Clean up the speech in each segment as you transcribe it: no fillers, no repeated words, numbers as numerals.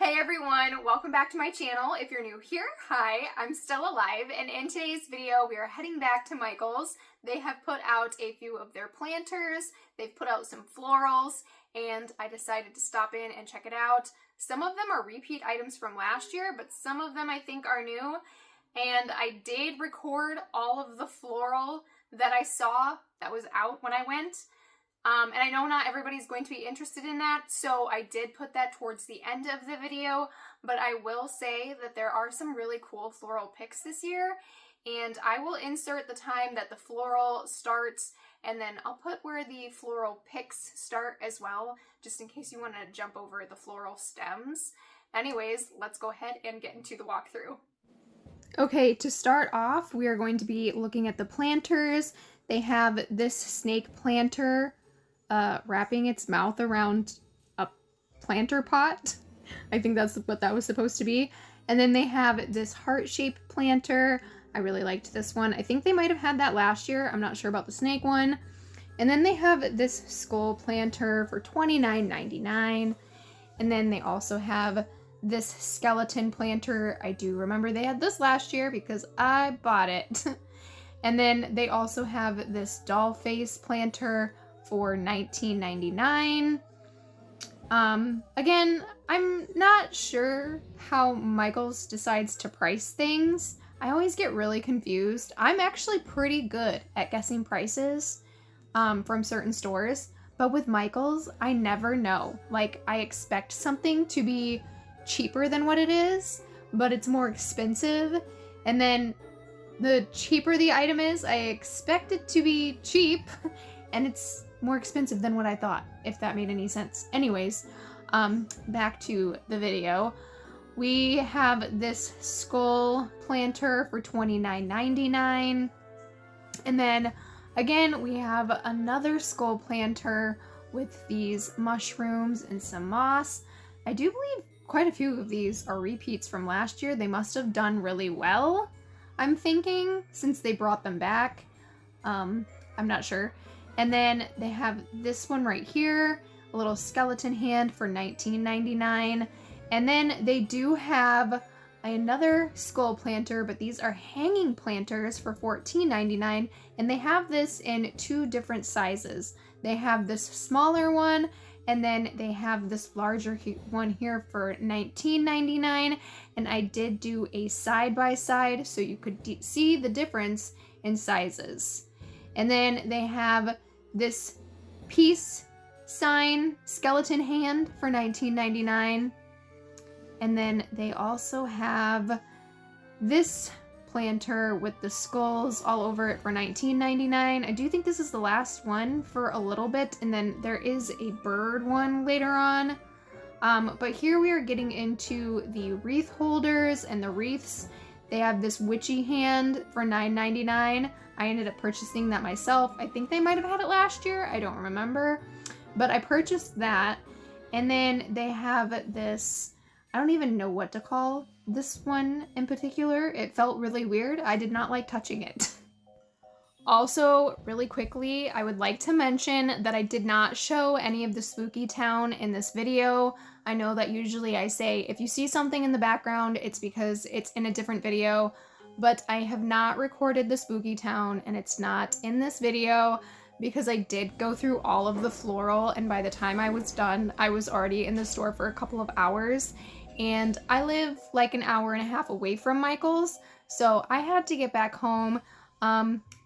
Hey everyone, welcome back to my channel. If you're new here, hi, I'm still alive, and in today's video we are heading back to Michael's. They have put out a few of their planters, they've put out some florals, and I decided to stop in and check it out. Some of them are repeat items from last year, but some of them I think are new, and I did record all of the floral that I saw that was out when I went. And I know not everybody's going to be interested in that, so I did put that towards the end of the video, but I will say that there are some really cool floral picks this year, and I will insert the time that the floral starts, and then I'll put where the floral picks start as well, just in case you want to jump over the floral stems. Anyways, let's go ahead and get into the walkthrough. Okay, to start off, we are going to be looking at the planters. They have this snake planter wrapping its mouth around a planter pot. I think that's what that was supposed to be. And then they have this heart-shaped planter. I really liked this one. I think they might have had that last year. I'm not sure about the snake one. And then they have this skull planter for $29.99. And then they also have this skeleton planter. I do remember they had this last year because I bought it. And then they also have this doll face planter for $19.99. Again, I'm not sure how Michael's decides to price things. I always get really confused. I'm actually pretty good at guessing prices from certain stores, but with Michael's, I never know. Like, I expect something to be cheaper than what it is, but it's more expensive, and then the cheaper the item is, I expect it to be cheap, and it's more expensive than what I thought, if that made any sense. Anyways, back to the video. We have this skull planter for $29.99. And then, again, we have another skull planter with these mushrooms and some moss. I do believe quite a few of these are repeats from last year. They must have done really well, I'm thinking, since they brought them back. I'm not sure. And then they have this one right here, a little skeleton hand for $19.99. And then they do have another skull planter, but these are hanging planters for $14.99. And they have this in two different sizes. They have this smaller one, and then they have this larger one here for $19.99. And I did do a side-by-side so you could see the difference in sizes. And then they have this peace sign skeleton hand for $19.99. And then they also have this planter with the skulls all over it for $19.99. I do think this is the last one for a little bit, and then there is a bird one later on. But here we are getting into the wreath holders and the wreaths. They have this witchy hand for $9.99. I ended up purchasing that myself. I think they might have had it last year. I don't remember. But I purchased that. And then they have this, I don't even know what to call this one in particular. It felt really weird. I did not like touching it. Also, really quickly, I would like to mention that I did not show any of the spooky town in this video. I know that usually I say if you see something in the background, it's because it's in a different video, but I have not recorded the spooky town and it's not in this video because I did go through all of the floral, and by the time I was done, I was already in the store for a couple of hours, and I live like an hour and a half away from Michael's, so I had to get back home.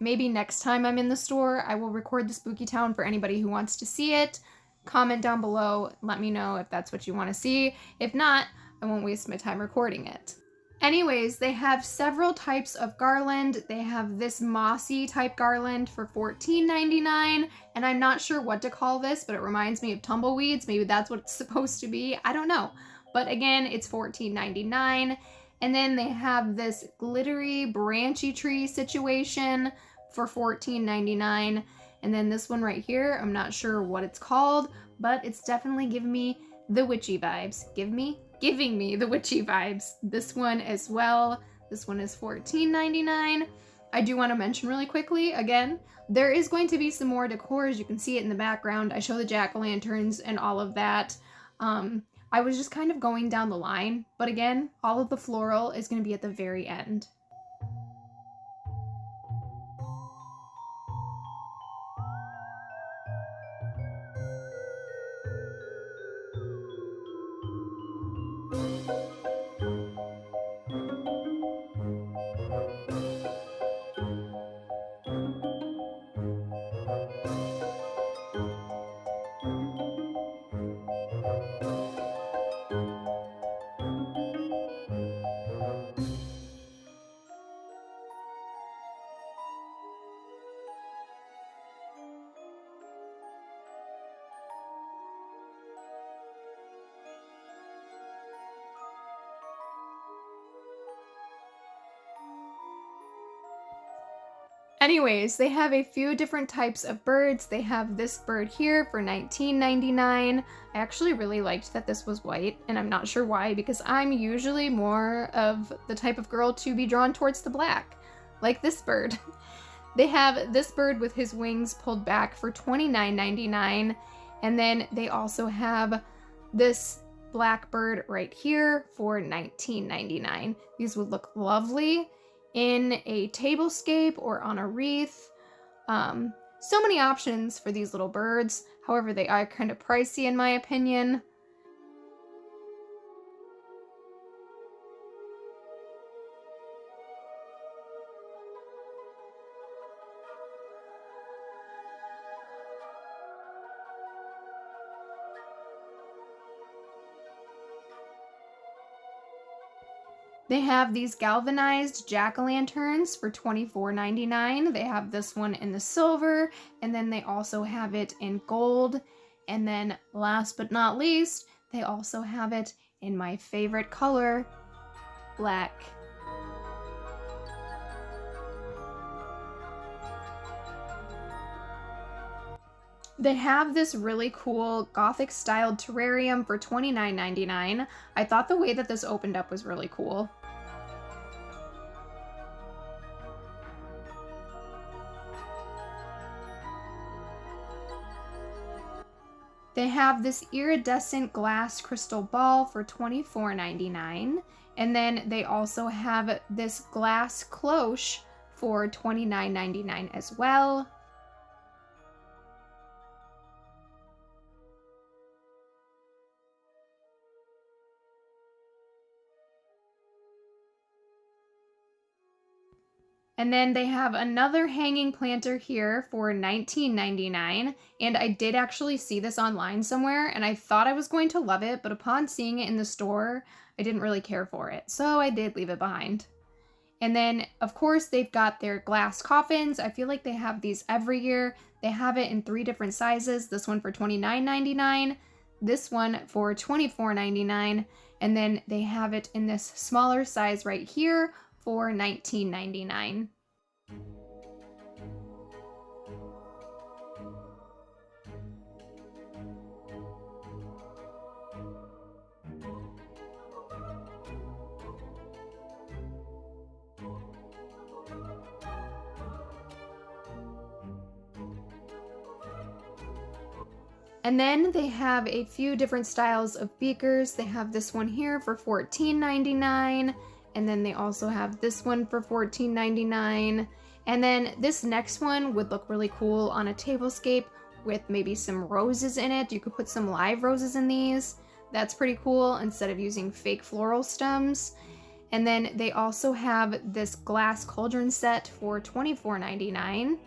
Maybe next time I'm in the store, I will record the spooky town for anybody who wants to see it. Comment down below, let me know if that's what you want to see. If not, I won't waste my time recording it. Anyways, they have several types of garland. They have this mossy type garland for $14.99, and I'm not sure what to call this, but it reminds me of tumbleweeds. Maybe that's what it's supposed to be. I don't know. But again, it's $14.99. And then they have this glittery branchy tree situation for $14.99. And then this one right here, I'm not sure what it's called, but it's definitely giving me the witchy vibes. Giving me the witchy vibes. This one as well. This one is $14.99. I do want to mention really quickly, again, there is going to be some more decor, as you can see it in the background. I show the jack-o'-lanterns and all of that. I was just kind of going down the line, but again, all of the floral is going to be at the very end. Anyways, they have a few different types of birds. They have this bird here for $19.99. I actually really liked that this was white, and I'm not sure why, because I'm usually more of the type of girl to be drawn towards the black, like this bird. They have this bird with his wings pulled back for $29.99, and then they also have this black bird right here for $19.99. These would look lovely in a tablescape or on a wreath. So many options for these little birds. However, they are kind of pricey in my opinion. They have these galvanized jack-o'-lanterns for $24.99. They have this one in the silver, and then they also have it in gold. And then last but not least, they also have it in my favorite color, black. They have this really cool Gothic styled terrarium for $29.99. I thought the way that this opened up was really cool. They have this iridescent glass crystal ball for $24.99. And then they also have this glass cloche for $29.99 as well. And then they have another hanging planter here for $19.99. And I did actually see this online somewhere, and I thought I was going to love it, but upon seeing it in the store, I didn't really care for it. So I did leave it behind. And then, of course, they've got their glass coffins. I feel like they have these every year. They have it in 3 different sizes. This one for $29.99, this one for $24.99, and then they have it in this smaller size right here for $19.99. And then they have a few different styles of beakers. They have this one here for $14.99. And then they also have this one for $14.99. And then this next one would look really cool on a tablescape with maybe some roses in it. You could put some live roses in these. That's pretty cool instead of using fake floral stems. And then they also have this glass cauldron set for $24.99.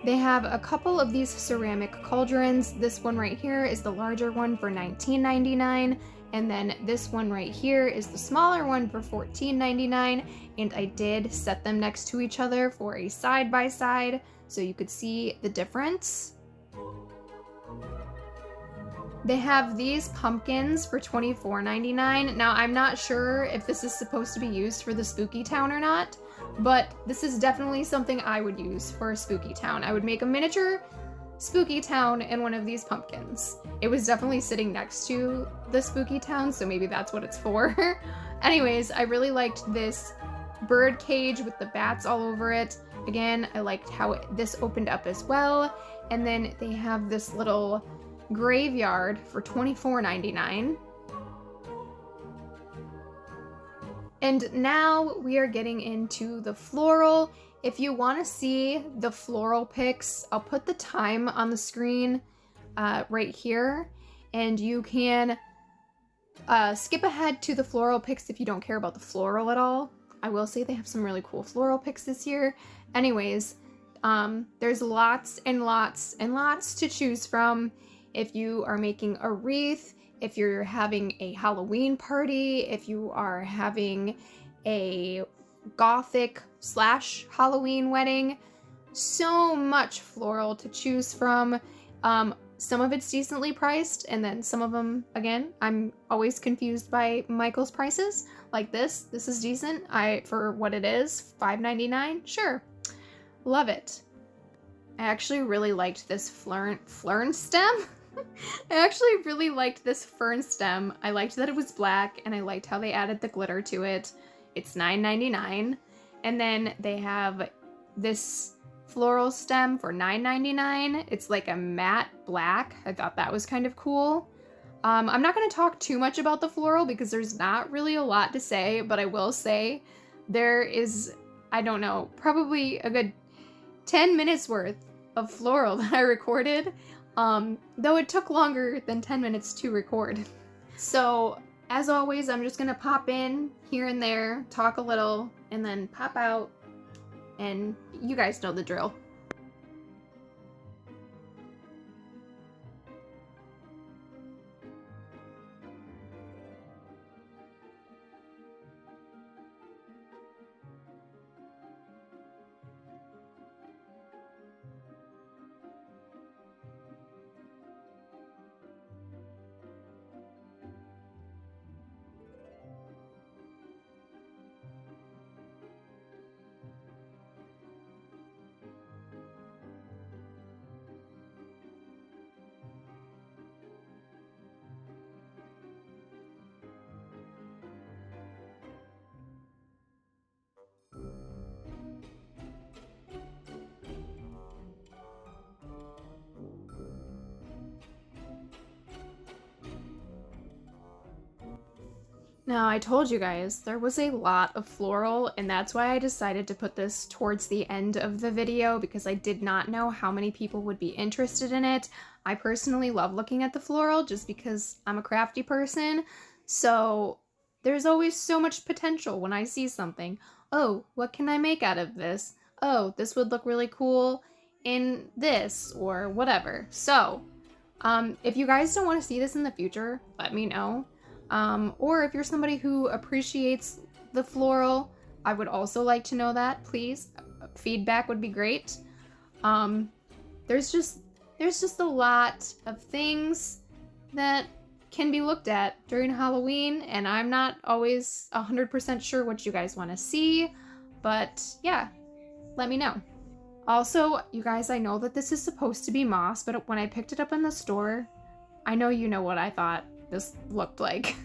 They have a couple of these ceramic cauldrons. This one right here is the larger one for $19.99, and then this one right here is the smaller one for $14.99, and I did set them next to each other for a side-by-side so you could see the difference. They have these pumpkins for $24.99. Now, I'm not sure if this is supposed to be used for the spooky town or not, but this is definitely something I would use for a spooky town. I would make a miniature spooky town and one of these pumpkins. It was definitely sitting next to the spooky town, so maybe that's what it's for. Anyways, I really liked this bird cage with the bats all over it. Again, I liked how this opened up as well. And then they have this little graveyard for $24.99. And now we are getting into the floral. If you want to see the floral pics, I'll put the time on the screen right here, and you can skip ahead to the floral pics if you don't care about the floral at all. I will say they have some really cool floral pics this year. Anyways, there's lots and lots and lots to choose from. If you are making a wreath, if you're having a Halloween party, if you are having a Gothic / Halloween wedding, so much floral to choose from. Some of it's decently priced, and then some of them, again, I'm always confused by Michael's prices. Like this is decent. For what it is, $5.99, sure, love it. I actually really liked this fern stem. I actually really liked this fern stem. I liked that it was black, and I liked how they added the glitter to it. It's $9.99. And then they have this floral stem for $9.99. It's like a matte black. I thought that was kind of cool. I'm not going to talk too much about the floral because there's not really a lot to say, but I will say there is, I don't know, probably a good 10 minutes worth of floral that I recorded. Though it took longer than 10 minutes to record. So, as always, I'm just gonna pop in here and there, talk a little, and then pop out, and you guys know the drill. Now, I told you guys, there was a lot of floral, and that's why I decided to put this towards the end of the video, because I did not know how many people would be interested in it. I personally love looking at the floral just because I'm a crafty person, so there's always so much potential when I see something. Oh, what can I make out of this? Oh, this would look really cool in this, or whatever. So, if you guys don't want to see this in the future, let me know. Or if you're somebody who appreciates the floral, I would also like to know that, please. Feedback would be great. There's just a lot of things that can be looked at during Halloween, and I'm not always 100% sure what you guys want to see, but yeah, let me know. Also, you guys, I know that this is supposed to be moss, but when I picked it up in the store, I know you know what I thought this looked like.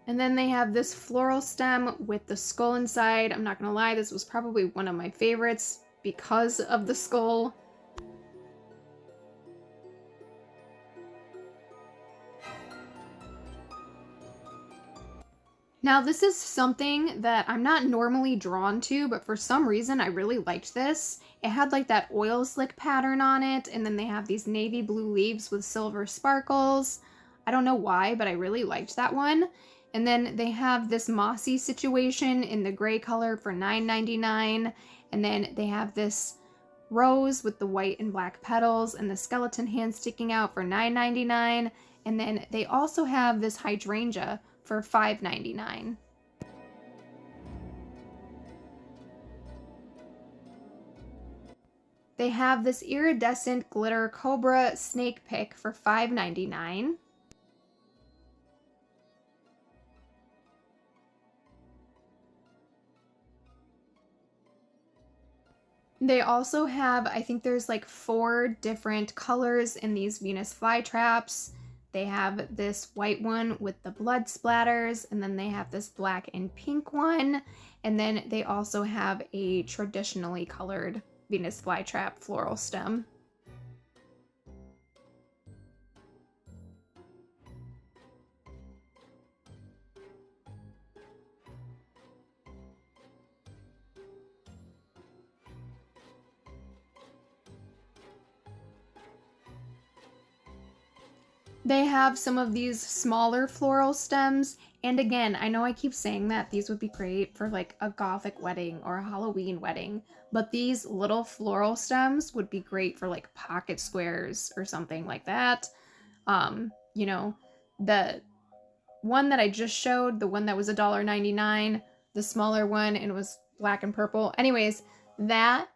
And then they have this floral stem with the skull inside. I'm not gonna lie, this was probably one of my favorites because of the skull. Now, this is something that I'm not normally drawn to, but for some reason I really liked this. It had like that oil slick pattern on it, and then they have these navy blue leaves with silver sparkles. I don't know why, but I really liked that one. And then they have this mossy situation in the gray color for $9.99. And then they have this rose with the white and black petals and the skeleton hand sticking out for $9.99. And then they also have this hydrangea for $5.99. They have this iridescent glitter cobra snake pick for $5.99. They also have, I think there's like 4 different colors in these Venus flytraps. They have this white one with the blood splatters, and then they have this black and pink one, and then they also have a traditionally colored Venus flytrap floral stem. They have some of these smaller floral stems, and again, I know I keep saying that these would be great for like a Gothic wedding or a Halloween wedding, but these little floral stems would be great for like pocket squares or something like that. You know, the one that I just showed, the one that was $1.99, the smaller one, and it was black and purple. Anyways, that,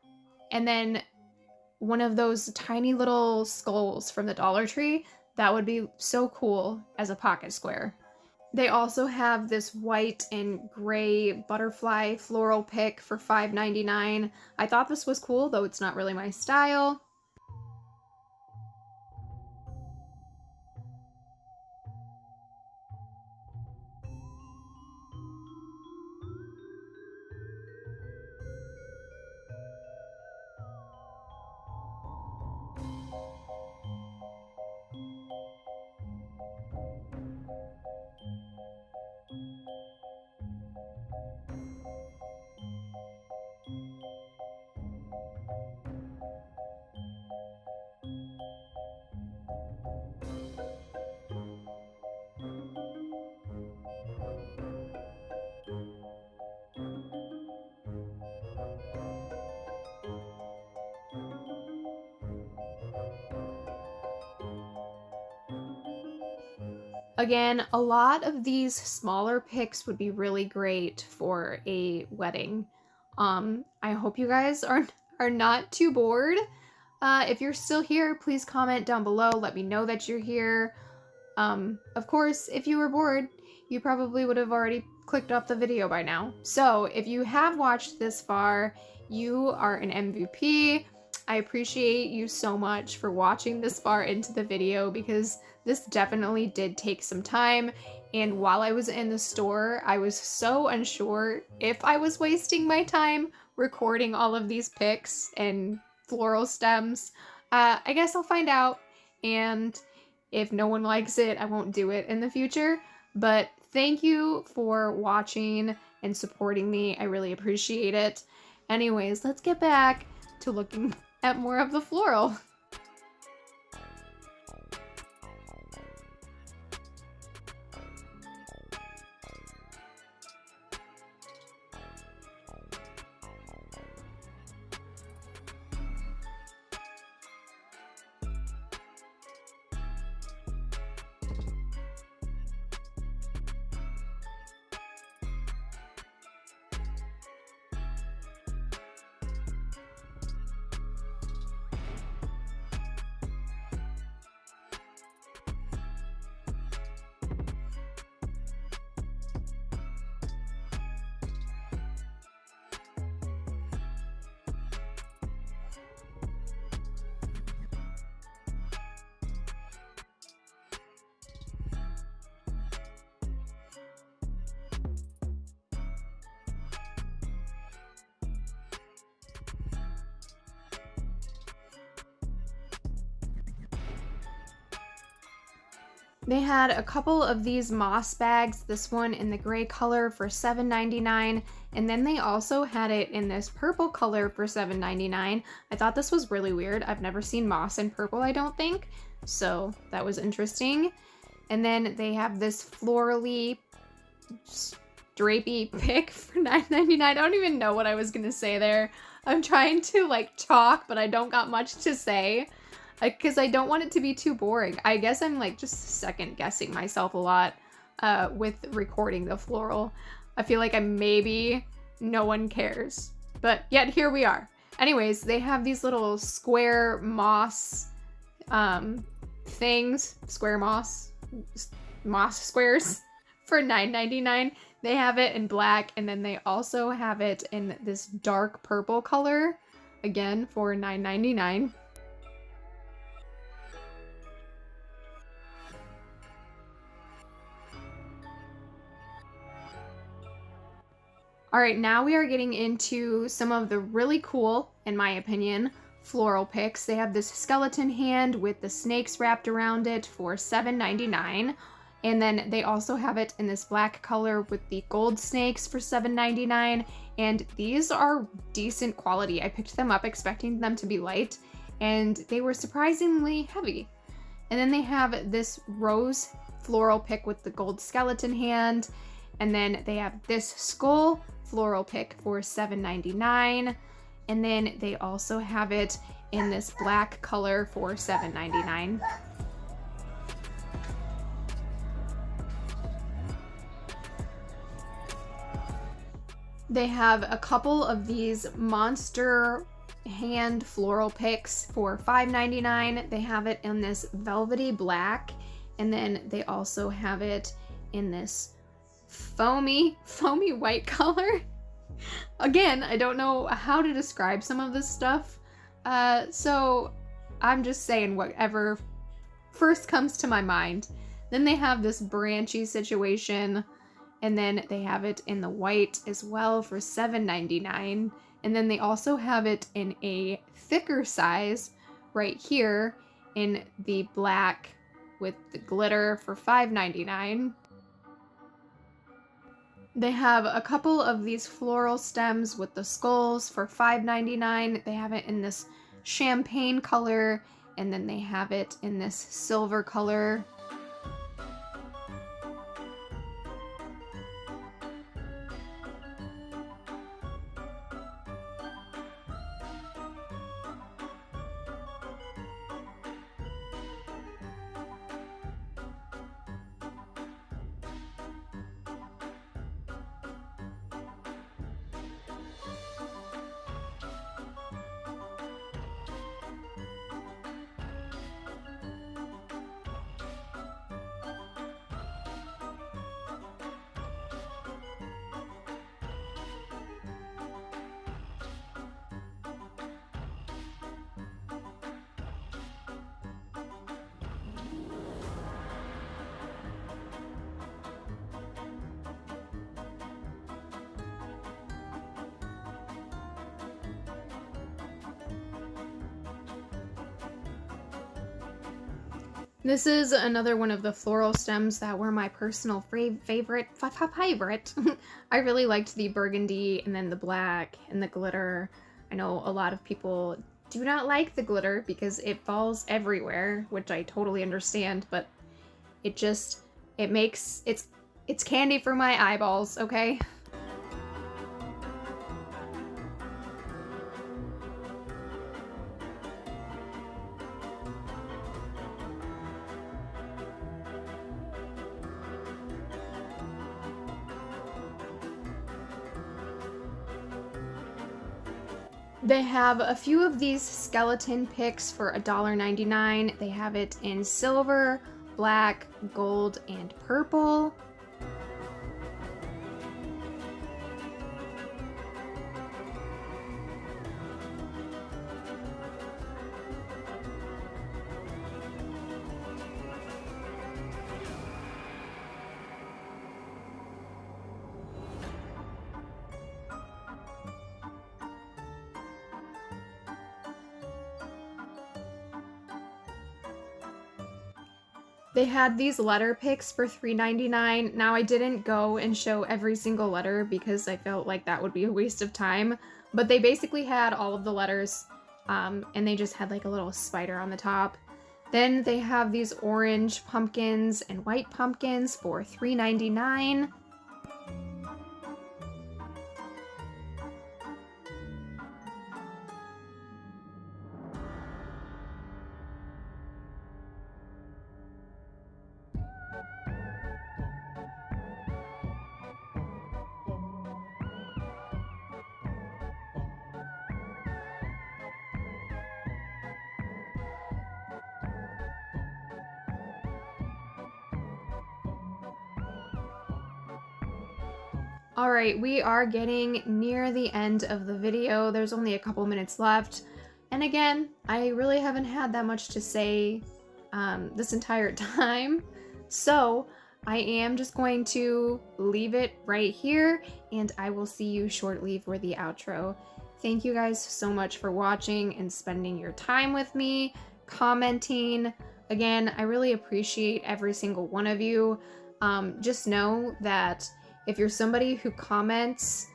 and then one of those tiny little skulls from the Dollar Tree, that would be so cool as a pocket square. They also have this white and gray butterfly floral pick for $5.99. I thought this was cool, though it's not really my style. Again, a lot of these smaller picks would be really great for a wedding. I hope you guys are not too bored. If you're still here, please comment down below. Let me know that you're here. Of course, if you were bored, you probably would have already clicked off the video by now. So if you have watched this far, you are an MVP. I appreciate you so much for watching this far into the video because this definitely did take some time. And while I was in the store, I was so unsure if I was wasting my time recording all of these pics and floral stems. I guess I'll find out, and if no one likes it, I won't do it in the future. But thank you for watching and supporting me. I really appreciate it. Anyways, let's get back to looking at more of the floral. They had a couple of these moss bags, this one in the gray color for $7.99, and then they also had it in this purple color for $7.99. I thought this was really weird. I've never seen moss in purple, I don't think, so that was interesting. And then they have this florally drapey pick for $9.99. I don't even know what I was gonna say there. I'm trying to like talk, but I don't got much to say because I don't want it to be too boring. I guess I'm like just second guessing myself a lot with recording the floral. I feel like maybe no one cares, but yet here we are. Anyways, they have these little square moss things, square moss squares for $9.99. They have it in black, and then they also have it in this dark purple color, again for $9.99. All right, now we are getting into some of the really cool, in my opinion, floral picks. They have this skeleton hand with the snakes wrapped around it for $7.99. And then they also have it in this black color with the gold snakes for $7.99. And these are decent quality. I picked them up expecting them to be light, and they were surprisingly heavy. And then they have this rose floral pick with the gold skeleton hand. And then they have this skull floral pick for $7.99. And then they also have it in this black color for $7.99. They have a couple of these monster hand floral picks for $5.99. They have it in this velvety black, and then they also have it in this foamy white color. Again, I don't know how to describe some of this stuff, so I'm just saying whatever first comes to my mind. Then they have this branchy situation, and then they have it in the white as well for $7.99. And then they also have it in a thicker size right here in the black with the glitter for $5.99. They have a couple of these floral stems with the skulls for $5.99. They have it in this champagne color, and then they have it in this silver color. This is another one of the floral stems that were my personal favorite. I really liked the burgundy and then the black and the glitter. I know a lot of people do not like the glitter because it falls everywhere, which I totally understand, but it's candy for my eyeballs, okay? They have a few of these skeleton picks for $1.99. They have it in silver, black, gold, and purple. They had these letter picks for $3.99. Now I didn't go and show every single letter because I felt like that would be a waste of time, but they basically had all of the letters, and they just had like a little spider on the top. Then they have these orange pumpkins and white pumpkins for $3.99. Alright, we are getting near the end of the video. There's only a couple minutes left. And again, I really haven't had that much to say this entire time. So I am just going to leave it right here, and I will see you shortly for the outro. Thank you guys so much for watching and spending your time with me, commenting. Again, I really appreciate every single one of you. Just know that if you're somebody who comments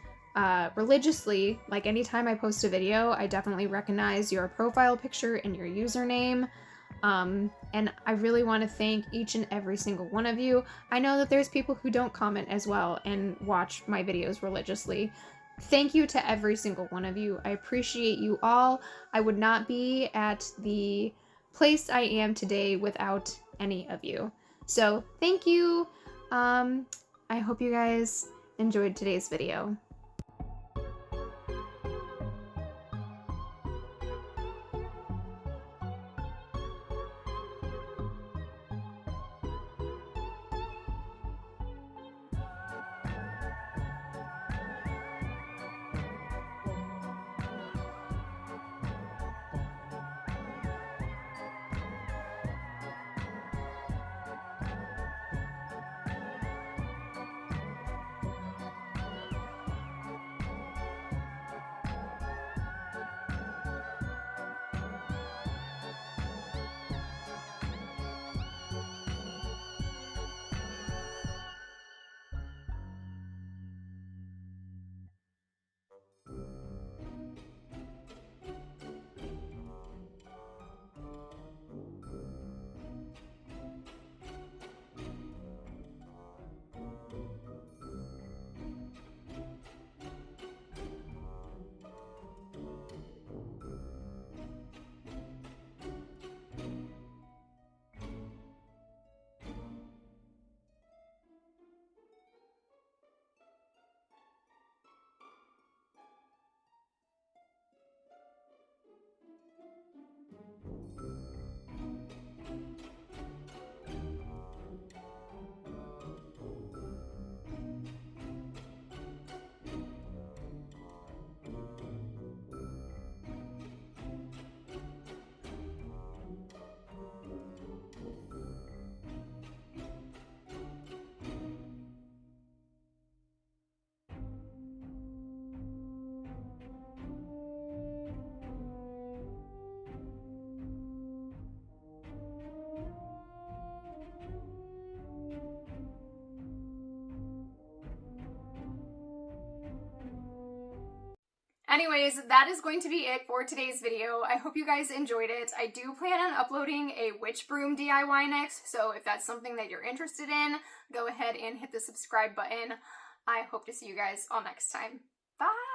religiously, like anytime I post a video, I definitely recognize your profile picture and your username. And I really want to thank each and every single one of you. I know that there's people who don't comment as well and watch my videos religiously. Thank you to every single one of you. I appreciate you all. I would not be at the place I am today without any of you. So thank you. I hope you guys enjoyed today's video. Anyways, that is going to be it for today's video. I hope you guys enjoyed it. I do plan on uploading a witch broom DIY next, so if that's something that you're interested in, go ahead and hit the subscribe button. I hope to see you guys all next time. Bye!